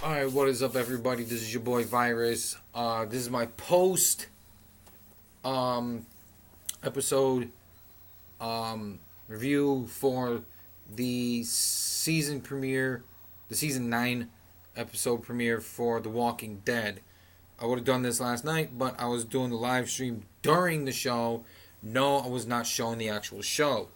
Alright, what is up, everybody? This is your boy Virus. This is my post um, episode review for the season premiere, the season 9 episode premiere for The Walking Dead. I would have done this last night, but I was doing the live stream during the show. No, I was not showing the actual show.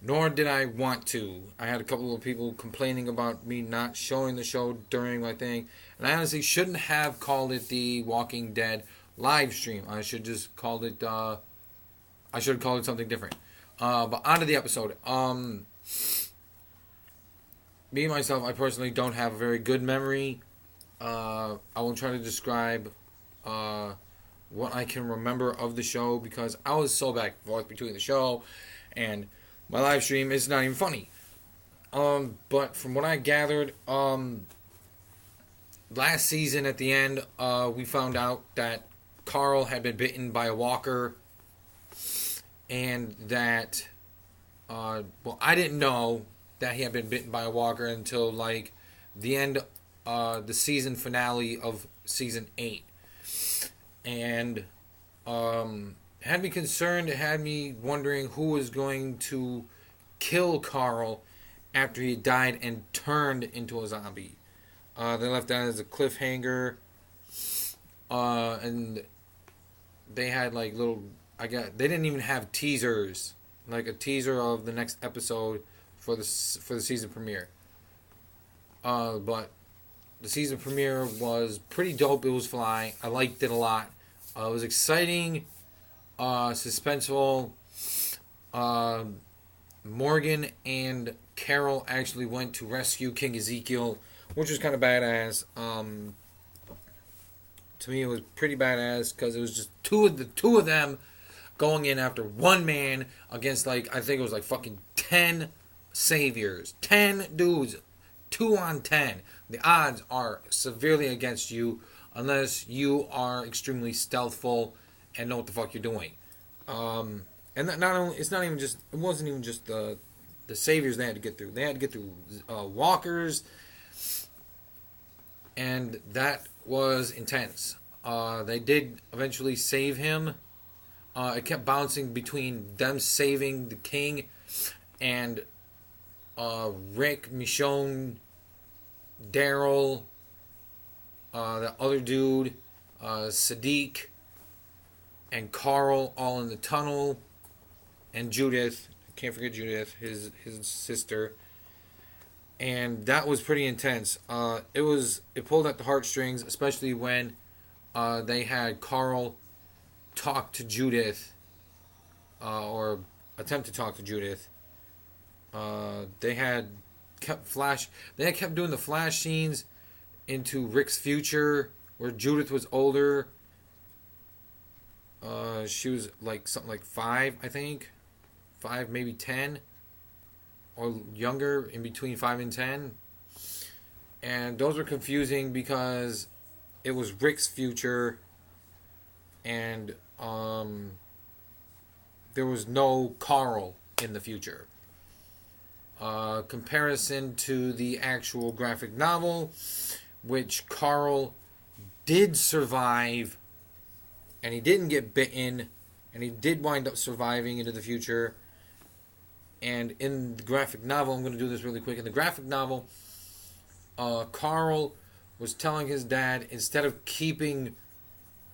Nor did I want to. I had a couple of people complaining about me not showing the show during my thing. And I honestly shouldn't have called it the Walking Dead live stream. I should just called it, I should have called it something different. But on to the episode. Me, myself, I personally don't have a very good memory. I will try to describe what I can remember of the show because I was so back and forth between the show and my live stream. Is not even funny. But from what I gathered, last season at the end, we found out that Carl had been bitten by a walker, and that, well, I didn't know that he had been bitten by a walker until like the end, the season finale of season 8, and had me concerned. It had me wondering who was going to kill Carl after he died and turned into a zombie. They left that as a cliffhanger, and they had like little. They didn't even have teasers, like a teaser of the next episode for the season premiere. But the season premiere was pretty dope. It was fly. I liked it a lot. It was exciting. Suspenseful. Morgan and Carol actually went to rescue King Ezekiel, which was kind of badass. To me, it was pretty badass because it was just two of them going in after one man against, like, I think it was like fucking 10 saviors, 10 dudes, 2 on 10. The odds are severely against you unless you are extremely stealthful and know what the fuck you're doing. And that not only, it wasn't even just the saviors they had to get through. They had to get through walkers, and that was intense. They did eventually save him. It kept bouncing between them saving the king and Rick, Michonne, Daryl, the other dude, Sadiq, and Carl, all in the tunnel, and Judith. I can't forget Judith, his sister. And that was pretty intense. It pulled at the heartstrings, especially when they had Carl talk to Judith, or attempt to talk to Judith. They had kept doing the flash scenes into Rick's future, where Judith was older. She was like something like 5, I think. 5, maybe 10. Or younger, in between 5 and 10. And those were confusing because it was Rick's future. And there was no Carl in the future. Comparison to the actual graphic novel, which Carl did survive, and he didn't get bitten, and he did wind up surviving into the future. And in the graphic novel, I'm going to do this really quick. In the graphic novel, Carl was telling his dad, instead of keeping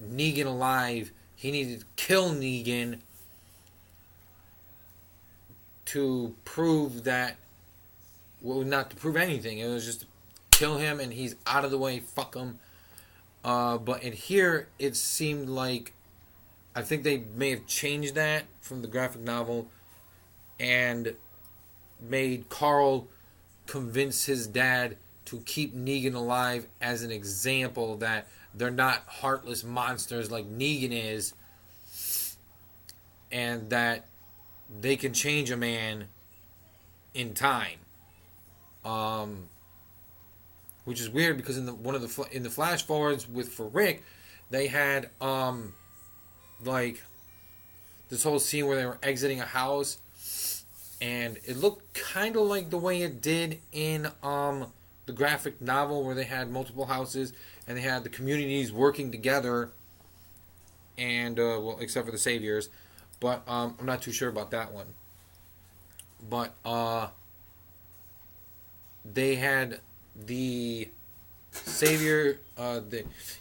Negan alive, he needed to kill Negan to prove that, well, not to prove anything. It was just to kill him and he's out of the way, fuck him. But in here, it seemed like, I think they may have changed that from the graphic novel and made Carl convince his dad to keep Negan alive as an example that they're not heartless monsters like Negan is, and that they can change a man in time. Which is weird because in the flash forwards for Rick, they had like this whole scene where they were exiting a house, and it looked kind of like the way it did in the graphic novel where they had multiple houses and they had the communities working together, and well, except for the saviors, but I'm not too sure about that one. But they had the savior.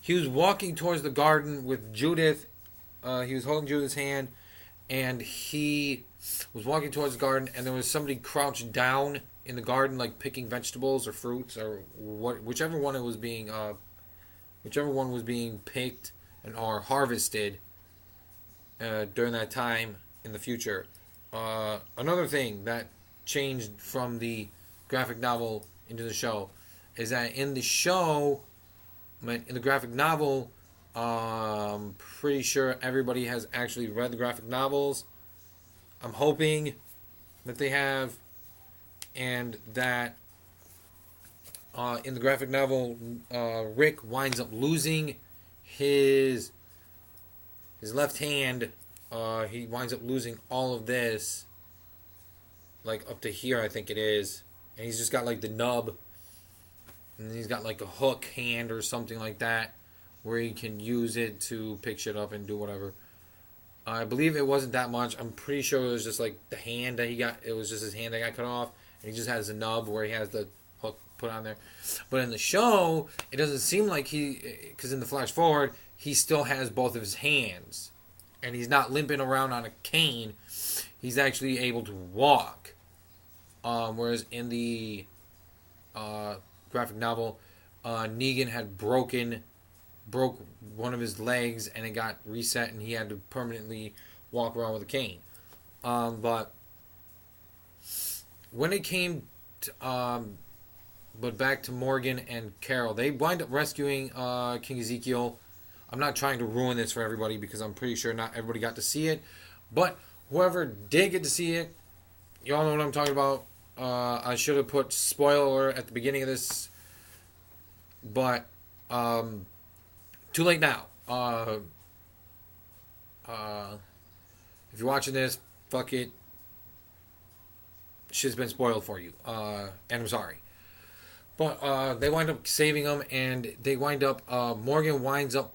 He was walking towards the garden with Judith. He was holding Judith's hand, and he was walking towards the garden, and there was somebody crouched down in the garden, like picking vegetables or fruits or whichever one was being picked and or harvested during that time in the future. Another thing that changed from the graphic novel into the show is that in the graphic novel, I'm pretty sure everybody has actually read the graphic novels. I'm hoping that they have, and that in the graphic novel, Rick winds up losing his left hand. He winds up losing all of this, like up to here, I think it is, and he's just got like the nub, and he's got like a hook hand or something like that, where he can use it to pick shit up and do whatever. I believe it wasn't that much. I'm pretty sure it was just like the hand that he got. It was just his hand that got cut off, and he just has a nub where he has the hook put on there. But in the show, it doesn't seem like because in the flash forward, he still has both of his hands, and he's not limping around on a cane. He's actually able to walk. Whereas in the graphic novel, Negan had broke one of his legs, and it got reset, and he had to permanently walk around with a cane. But when it came to, but back to Morgan and Carol, they wind up rescuing King Ezekiel. I'm not trying to ruin this for everybody because I'm pretty sure not everybody got to see it. But whoever did get to see it, y'all know what I'm talking about. I should have put spoiler at the beginning of this, but too late now. If you're watching this, fuck it. Shit's been spoiled for you. And I'm sorry. But they wind up saving him, and they wind up, Morgan winds up,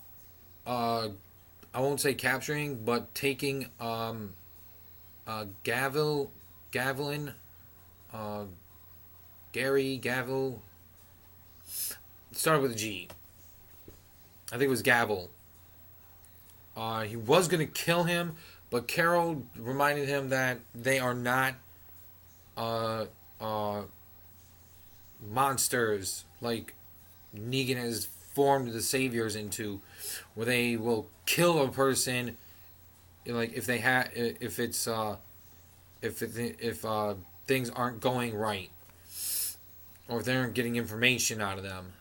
I won't say capturing, but taking Gavin, Gary, Gavel, started with a G. I think it was Gavel. He was going to kill him, but Carol reminded him that they are not monsters like Negan has formed the saviors into, where they will kill a person, like if things aren't going right, or if they aren't getting information out of them.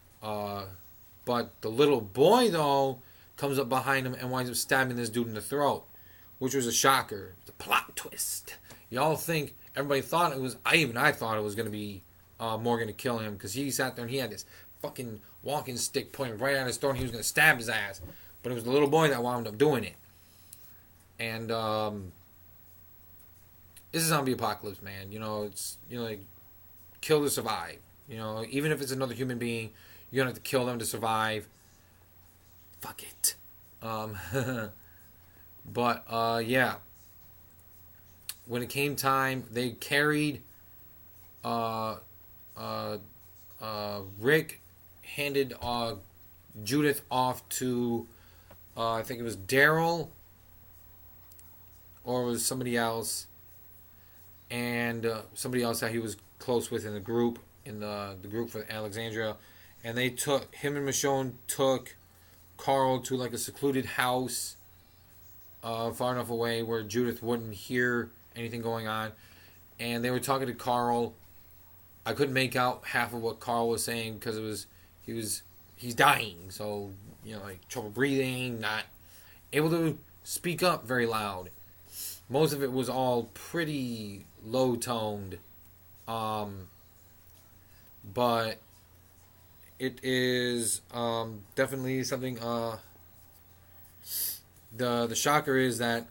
But the little boy, though, comes up behind him and winds up stabbing this dude in the throat, which was a shocker. The plot twist. Everybody thought it was, I thought it was going to be Morgan to kill him, because he sat there and he had this fucking walking stick pointing right at his throat, and he was going to stab his ass. But it was the little boy that wound up doing it. And this is zombie apocalypse, man. It's, like, kill to survive. Even if it's another human being, you're going to have to kill them to survive. Fuck it. But, yeah. When it came time, they carried Rick handed Judith off to I think it was Daryl, or it was somebody else, and somebody else that he was close with in the group, the group for Alexandria, and they took him and Michonne took Carl to like a secluded house, far enough away where Judith wouldn't hear anything going on, and they were talking to Carl. I couldn't make out half of what Carl was saying because he's dying, so like trouble breathing, not able to speak up very loud. Most of it was all pretty low toned, but it is definitely something. The shocker is that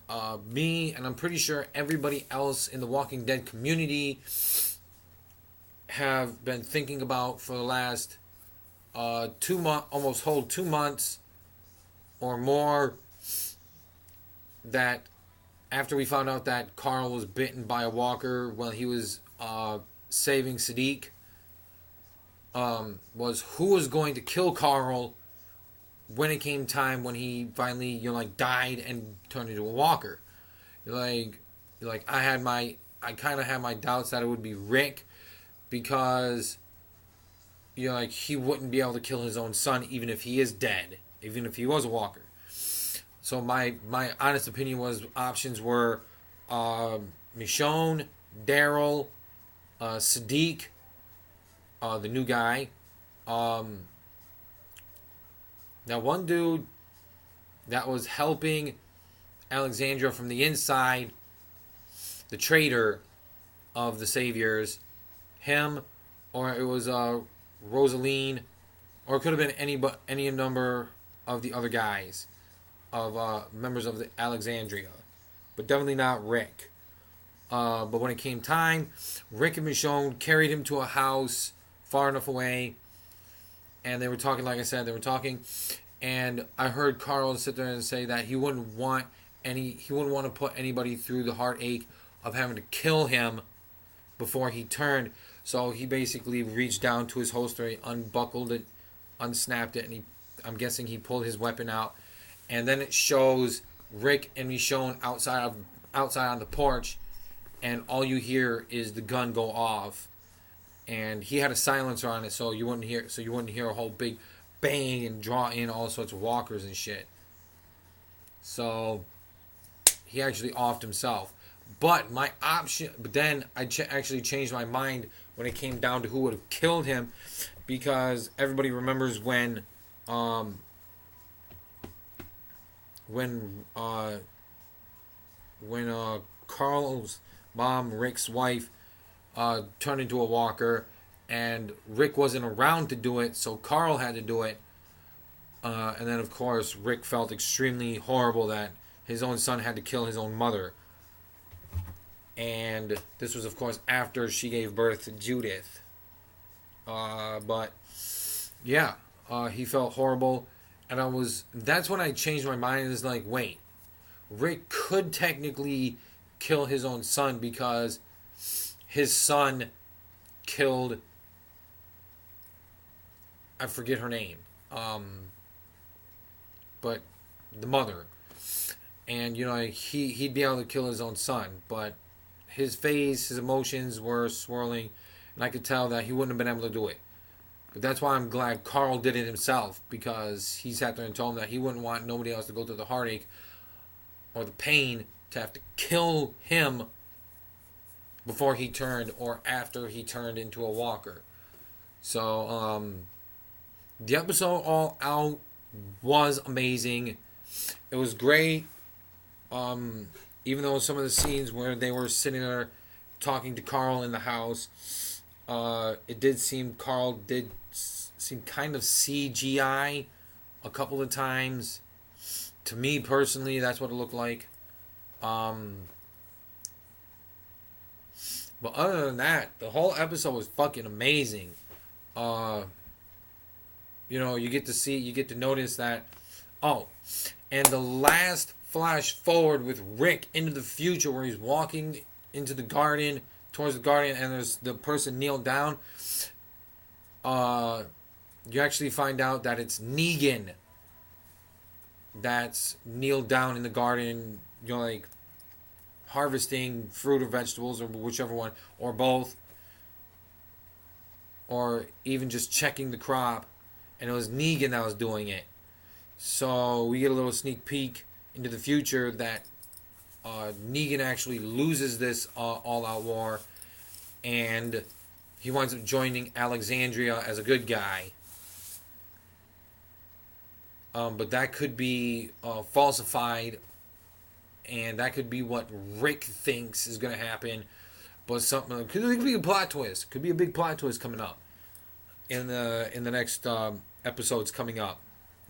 me, and I'm pretty sure everybody else in the Walking Dead community, have been thinking about for the last 2 months, almost whole 2 months or more, that after we found out that Carl was bitten by a walker while he was saving Sadiq, was who was going to kill Carl when it came time when he finally, died and turned into a walker. Like, I kind of had my doubts that it would be Rick, because, he wouldn't be able to kill his own son even if he is dead, even if he was a walker. So my honest opinion was options were Michonne, Daryl, Sadiq, the new guy. That one dude that was helping Alexandria from the inside, the traitor of the Saviors, him, or it was Rosaline, or it could have been any number of the other guys, of members of the Alexandria, but definitely not Rick. But when it came time, Rick and Michonne carried him to a house far enough away, and they were talking. Like I said, they were talking, and I heard Carl sit there and say that he wouldn't want to put anybody through the heartache of having to kill him before he turned. So he basically reached down to his holster, he unbuckled it, unsnapped it, and I'm guessing he pulled his weapon out. And then it shows Rick and Michonne outside on the porch, and all you hear is the gun go off. And he had a silencer on it, so you wouldn't hear a whole big bang and draw in all sorts of walkers and shit. So he actually offed himself. But then I actually changed my mind when it came down to who would have killed him, because everybody remembers when Carl's mom, Rick's wife, turned into a walker, and Rick wasn't around to do it, so Carl had to do it. And then, of course, Rick felt extremely horrible that his own son had to kill his own mother. And this was, of course, after she gave birth to Judith. But, yeah, he felt horrible. And that's when I changed my mind. It's like, wait, Rick could technically kill his own son because his son killed, I forget her name, but the mother. And, he'd be able to kill his own son, but his face, his emotions were swirling, and I could tell that he wouldn't have been able to do it. But that's why I'm glad Carl did it himself, because he sat there and told him that he wouldn't want nobody else to go through the heartache or the pain to have to kill him before he turned or after he turned into a walker. So, the episode all out was amazing. It was great. Even though some of the scenes where they were sitting there talking to Carl in the house, it did seem Carl did seem kind of CGI a couple of times. To me personally, that's what it looked like. But other than that, the whole episode was fucking amazing. You get to notice that. Oh, and the last flash forward with Rick into the future, where he's walking into the garden, towards the garden, and there's the person kneeled down. You actually find out that it's Negan that's kneeled down in the garden, harvesting fruit or vegetables, or whichever one, or both, or even just checking the crop, and it was Negan that was doing it. So we get a little sneak peek into the future that Negan actually loses this all-out war, and he winds up joining Alexandria as a good guy. But that could be falsified, and that could be what Rick thinks is going to happen. But it could be a plot twist. Could be a big plot twist coming up in the next episodes coming up.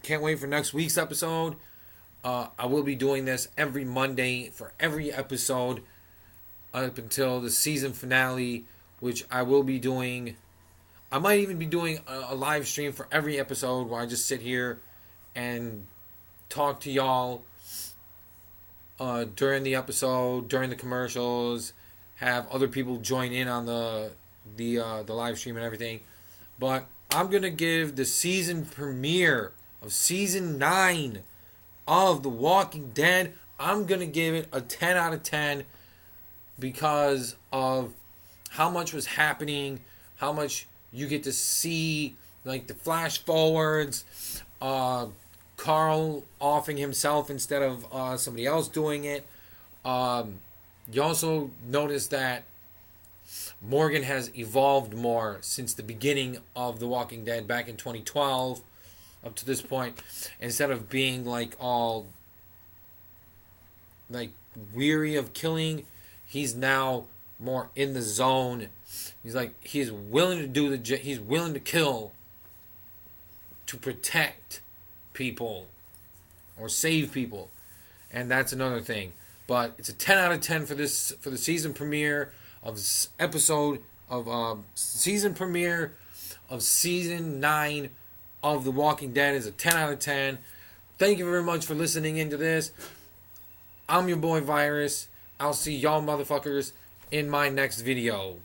Can't wait for next week's episode. I will be doing this every Monday for every episode up until the season finale which I will be doing. I might even be doing a live stream for every episode where I just sit here and talk to y'all during the episode, during the commercials, have other people join in on the live stream and everything. But I'm gonna give the season premiere of season 9 of The Walking Dead, I'm gonna give it a 10 out of 10 because of how much was happening, how much you get to see, like the flash forwards, Carl offing himself instead of somebody else doing it. You also notice that Morgan has evolved more since the beginning of The Walking Dead back in 2012 up to this point. Instead of being like all like weary of killing, he's now more in the zone. He's like he's willing to do he's willing to kill to protect people or save people, and that's another thing. But it's a 10 out of 10 for the season premiere of season premiere of season 9 of The Walking Dead is a 10 out of 10. Thank you very much for listening into this. I'm your boy Virus. I'll see y'all motherfuckers in my next video.